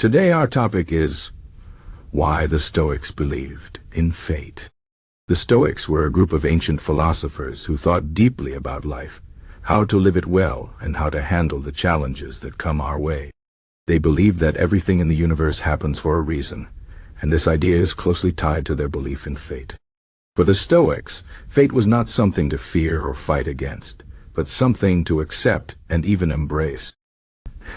Today our topic is why the Stoics believed in fate. The Stoics were a group of ancient philosophers who thought deeply about life, how to live it well, and how to handle the challenges that come our way. They believed that everything in the universe happens for a reason, and this idea is closely tied to their belief in fate. For the Stoics, fate was not something to fear or fight against, but something to accept and even embrace.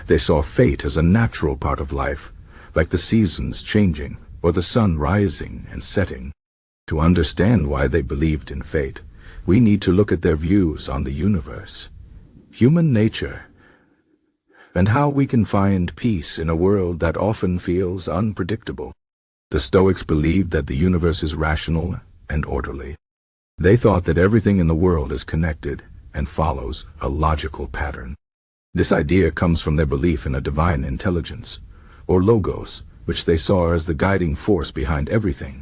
They saw fate as a natural part of life, like the seasons changing or the sun rising and setting. To understand why they believed in fate, we need to look at their views on the universe, human nature, and how we can find peace in a world that often feels unpredictable. The Stoics believed that the universe is rational and orderly. They thought that everything in the world is connected and follows a logical pattern. This idea comes from their belief in a divine intelligence, or logos, which they saw as the guiding force behind everything.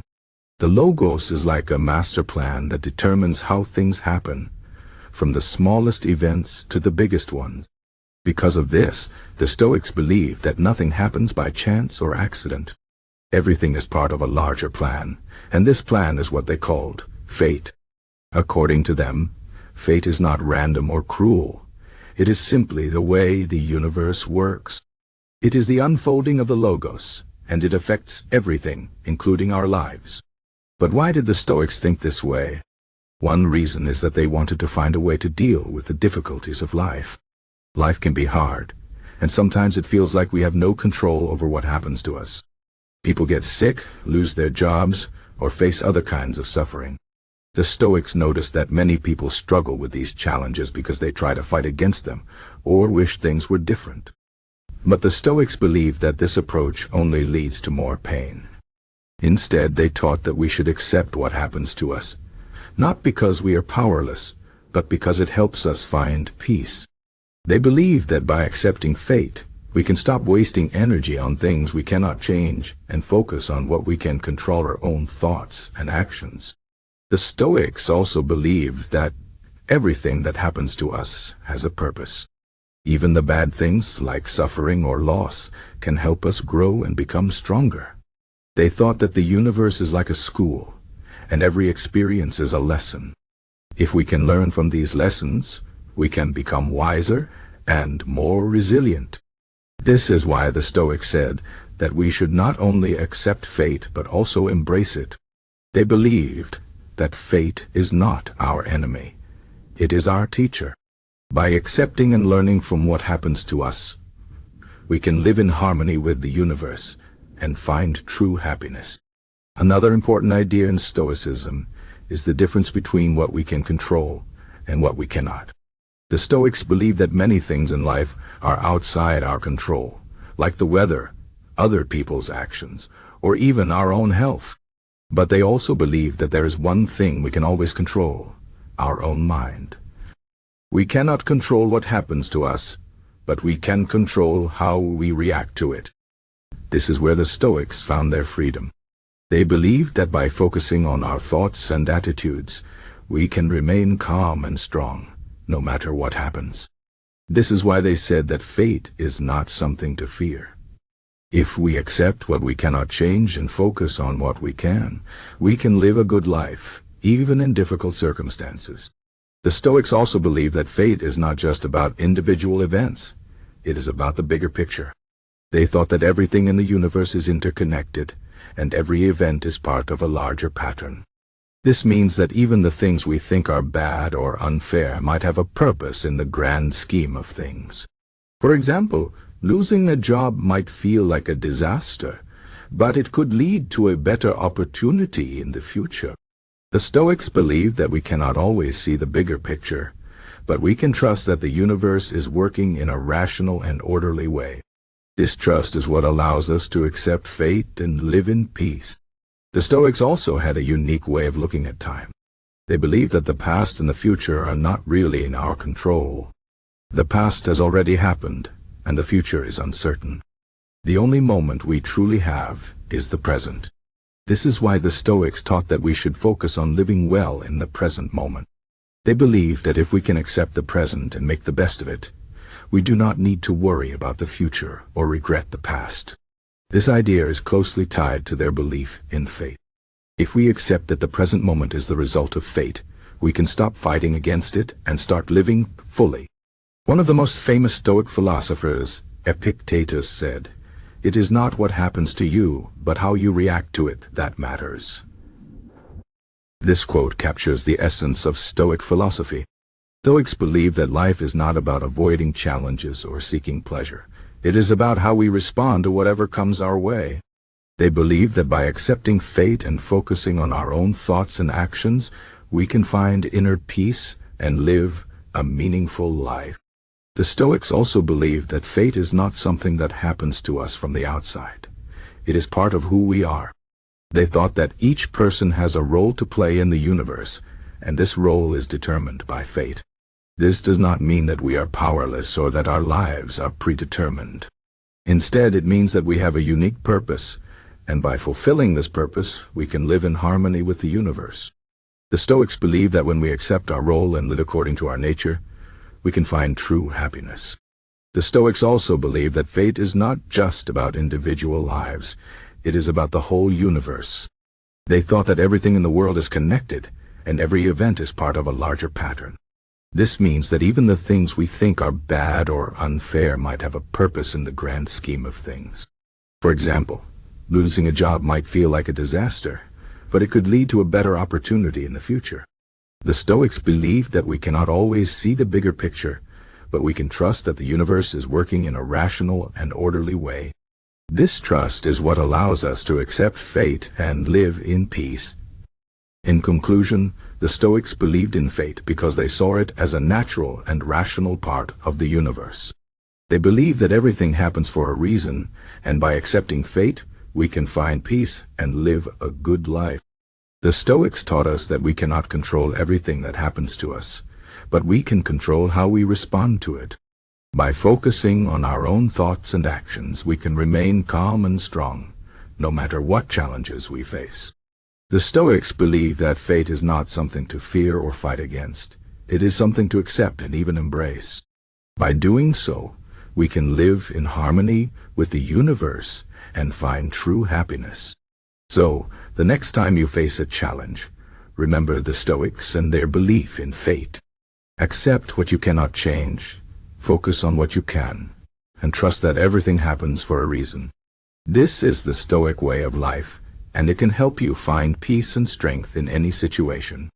The logos is like a master plan that determines how things happen, from the smallest events to the biggest ones. Because of this, the Stoics believe that nothing happens by chance or accident. Everything is part of a larger plan, and this plan is what they called fate. According to them, fate is not random or cruel. It is simply the way the universe works. It is the unfolding of the logos, and it affects everything, including our lives. But why did the Stoics think this way? One reason is that they wanted to find a way to deal with the difficulties of life. Life can be hard, and sometimes it feels like we have no control over what happens to us. People get sick, lose their jobs, or face other kinds of suffering. The Stoics noticed that many people struggle with these challenges because they try to fight against them, or wish things were different. But the Stoics believed that this approach only leads to more pain. Instead, they taught that we should accept what happens to us, not because we are powerless, but because it helps us find peace. They believed that by accepting fate, we can stop wasting energy on things we cannot change and focus on what we can control, our own thoughts and actions. The Stoics also believed that everything that happens to us has a purpose. Even the bad things, like suffering or loss, can help us grow and become stronger. They thought that the universe is like a school, and every experience is a lesson. If we can learn from these lessons, we can become wiser and more resilient. This is why the Stoics said that we should not only accept fate but also embrace it. They believed that fate is not our enemy. It is our teacher. By accepting and learning from what happens to us, we can live in harmony with the universe and find true happiness. Another important idea in Stoicism is the difference between what we can control and what we cannot. The Stoics believe that many things in life are outside our control, like the weather, other people's actions, or even our own health. But they also believe that there is one thing we can always control: our own mind. We cannot control what happens to us, but we can control how we react to it. This is where the Stoics found their freedom. They believed that by focusing on our thoughts and attitudes, we can remain calm and strong, no matter what happens. This is why they said that fate is not something to fear. If we accept what we cannot change and focus on what we can live a good life, even in difficult circumstances. The Stoics also believe that fate is not just about individual events. It is about the bigger picture. They thought that everything in the universe is interconnected, and every event is part of a larger pattern. This means that even the things we think are bad or unfair might have a purpose in the grand scheme of things. For example, losing a job might feel like a disaster, but it could lead to a better opportunity in the future. The Stoics believe that we cannot always see the bigger picture, but we can trust that the universe is working in a rational and orderly way. This trust is what allows us to accept fate and live in peace. The Stoics also had a unique way of looking at time. They believe that the past and the future are not really in our control. The past has already happened, and the future is uncertain. The only moment we truly have is the present. This is why the Stoics taught that we should focus on living well in the present moment. They believe that if we can accept the present and make the best of it, we do not need to worry about the future or regret the past. This idea is closely tied to their belief in fate. If we accept that the present moment is the result of fate, we can stop fighting against it and start living fully. One of the most famous Stoic philosophers, Epictetus, said, "It is not what happens to you, but how you react to it that matters." This quote captures the essence of Stoic philosophy. Stoics believe that life is not about avoiding challenges or seeking pleasure. It is about how we respond to whatever comes our way. They believe that by accepting fate and focusing on our own thoughts and actions, we can find inner peace and live a meaningful life. The Stoics also believe that fate is not something that happens to us from the outside. It is part of who we are. They thought that each person has a role to play in the universe, and this role is determined by fate. This does not mean that we are powerless or that our lives are predetermined. Instead, it means that we have a unique purpose, and by fulfilling this purpose, we can live in harmony with the universe. The Stoics believe that when we accept our role and live according to our nature, we can find true happiness. The Stoics also believe that fate is not just about individual lives, it is about the whole universe. They thought that everything in the world is connected, and every event is part of a larger pattern. This means that even the things we think are bad or unfair might have a purpose in the grand scheme of things. For example, losing a job might feel like a disaster, but it could lead to a better opportunity in the future. The Stoics believe that we cannot always see the bigger picture, but we can trust that the universe is working in a rational and orderly way. This trust is what allows us to accept fate and live in peace. In conclusion, the Stoics believed in fate because they saw it as a natural and rational part of the universe. They believe that everything happens for a reason, and by accepting fate, we can find peace and live a good life. The Stoics taught us that we cannot control everything that happens to us, but we can control how we respond to it. By focusing on our own thoughts and actions, we can remain calm and strong, no matter what challenges we face. The Stoics believe that fate is not something to fear or fight against. It is something to accept and even embrace. By doing so, we can live in harmony with the universe and find true happiness. So, the next time you face a challenge, remember the Stoics and their belief in fate. Accept what you cannot change, focus on what you can, and trust that everything happens for a reason. This is the Stoic way of life, and it can help you find peace and strength in any situation.